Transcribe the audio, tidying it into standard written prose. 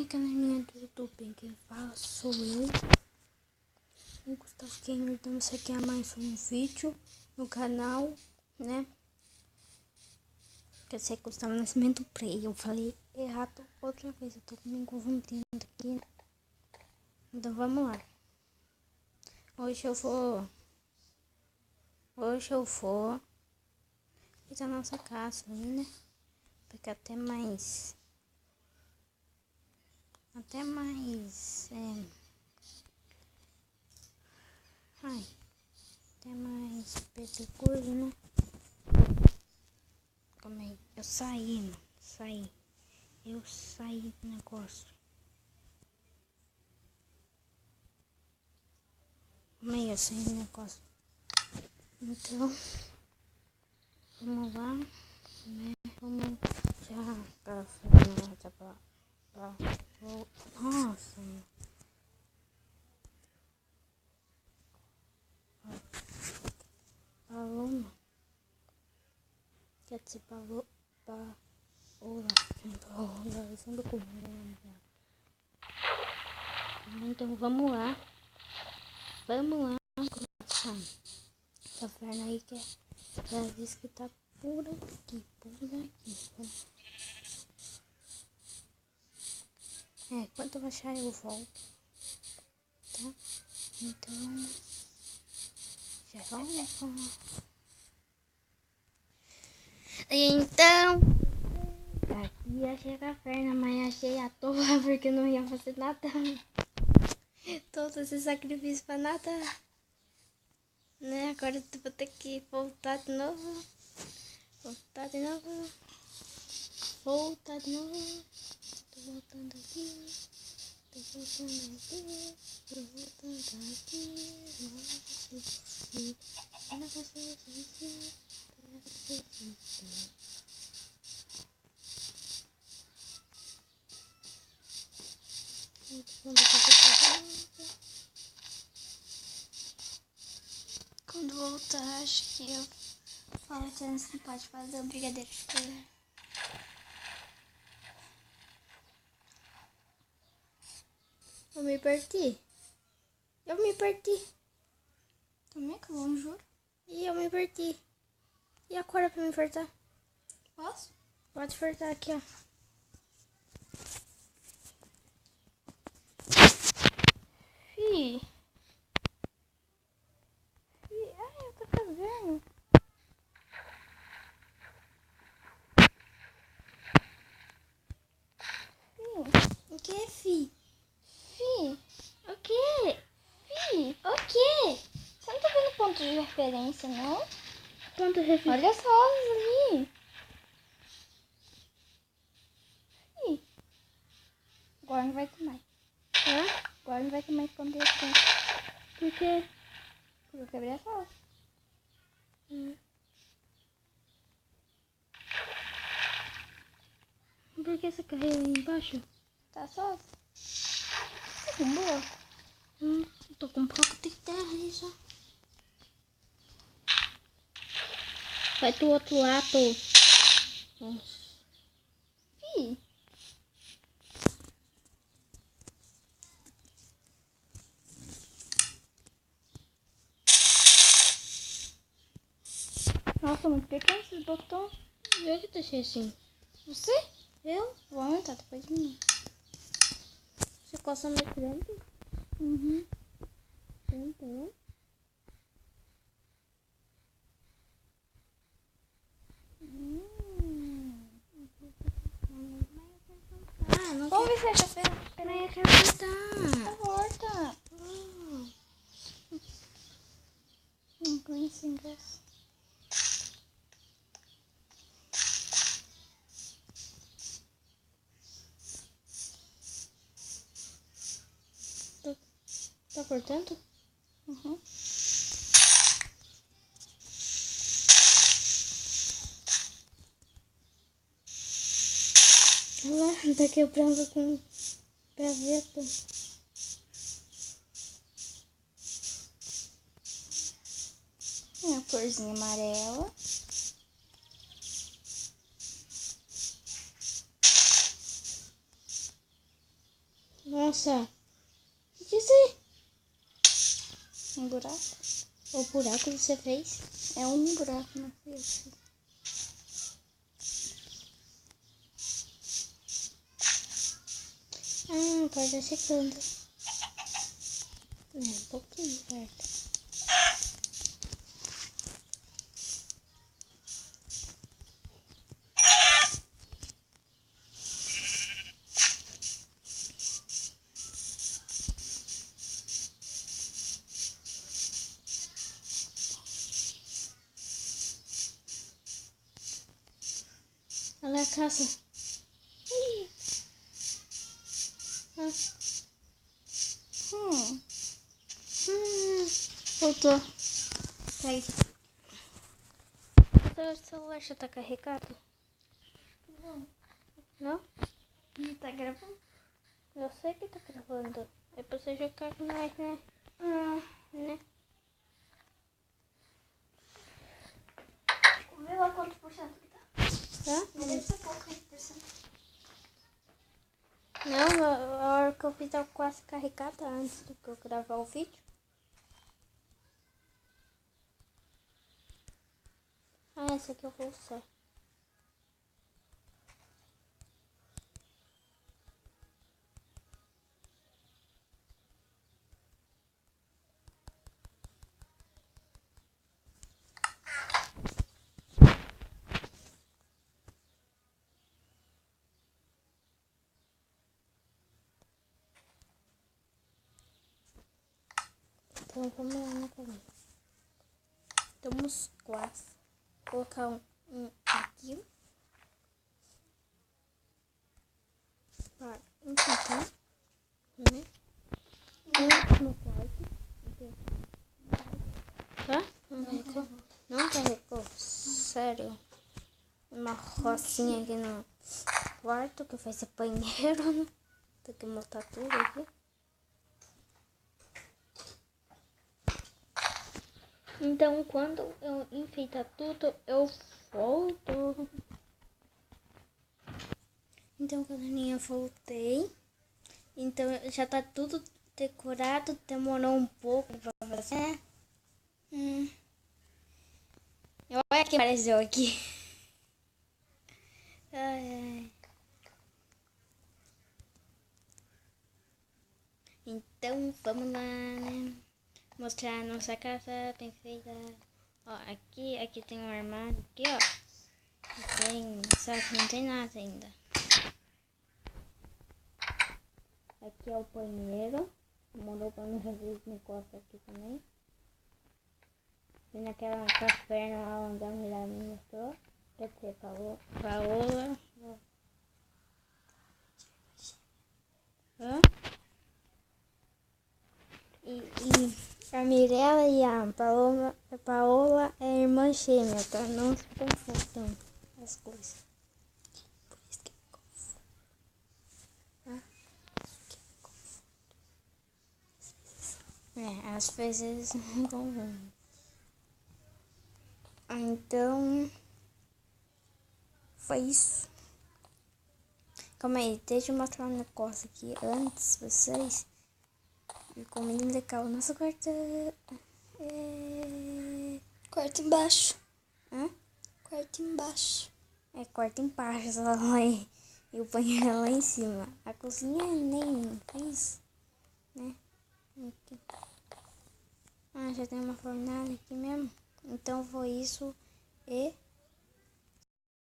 minha canelinha do YouTube, quem fala sou eu, o Gustavo Gamer, dando isso aqui a mais um vídeo no canal, né? Que eu sei que Gustavo Nascimento Play, eu falei errado outra vez, eu tô me confundindo aqui. Então vamos lá. Hoje eu vou fazer a nossa casa ali, né? Porque até mais perto né? Calma aí, eu saí do negócio. Calma aí, eu saí do negócio. Então, vamos lá, né? Vamos já pra nossa, Paloma, quer dizer, Paola, eu sempre confundo o nome dela. Então vamos lá começar essa perna aí que ela disse que tá por aqui. Quando eu achar eu volto, tá? Então, já vamos lá. Então, aqui achei a perna, mas achei à toa porque não ia fazer nada. Todo esse sacrifício pra nada, né? Agora eu vou ter que voltar de novo. Tô voltando aqui. Quando voltar, acho que eu falo que você não pode fazer o brigadeiro de colher. Eu me perdi. Também que eu juro. E eu me perdi. E agora pra me apertar? Posso? Pode apertar aqui, ó. Ai, eu tô fazendo. O que, fi? O quê? O quê? Você não tá vendo ponto de referência, não? Ponto de referência? Olha as rosas ali. Agora não vai ter mais. Agora não vai ter mais ponto de referência. Por quê? Porque eu quebrei as rosas. Por que você carrega aí embaixo? Tá só. Tá com boa? Eu tô com um pouco de terra aí só. Vai pro outro lado. Nossa. Nossa, muito pequeno esses botões. Eu que deixei assim. Você? Eu? Vou aumentar depois de mim. Você coça muito grande? Então. Não vamos ver se é café. Peraí, eu quero cortar. Corta. Green fingers. Tá cortando? Olha lá, tá quebrando com gaveta. Uma corzinha amarela. Nossa. O que é isso aí? Um buraco? O buraco que você fez? É um buraco, não foi isso. Pode secando. Um pouquinho perto. Olha a caça. Voltou. Tá aí. O celular já tá carregado? Não? Não tá gravando? Eu sei que tá gravando. É pra você jogar com nós, né? Né? Vê lá quantos por cento que tá. Tá? Deve ser pouco, 20%. Não, a hora que eu fiz tava quase carregada antes do que eu gravar o vídeo. Essa aqui eu vou usar. Então vamos lá na caminha. Estamos quase. Vou colocar um aqui. Para enfeitar. Né? Um no quarto. Tá? Não carregou? Não carregou? Sério? Uma rocinha aqui no quarto que vai ser banheiro, né? Tem que montar tudo aqui. Então, quando eu enfeitar tudo, eu volto. Então, galerinha, eu voltei. Então, já tá tudo decorado. Demorou um pouco pra fazer. Olha quem apareceu aqui. Ai. Então, vamos lá, né? Mostrar a nossa casa bem feita. Ó, aqui tem um armário. Aqui, ó. Tem, só que não tem nada ainda. Aqui é o banheiro. Demorou pra mim fazer esse negócio aqui também. E naquela caverna lá onde a mulher me mostrou. Quer dizer, Paola. E a Mirella e a Paola é irmã gêmea, tá? Não se confundam as coisas. Por isso que eu confundo. Às vezes não confundo. Então, foi isso. Calma aí, deixa eu mostrar um negócio aqui antes, vocês. Ficou bem legal. Nossa quarto Quarto embaixo. Hã? Quarto embaixo. É quarto embaixo lá e o banheiro é lá em cima. A cozinha nem fez, né? Aqui. Já tem uma fornalha aqui mesmo. Então foi isso e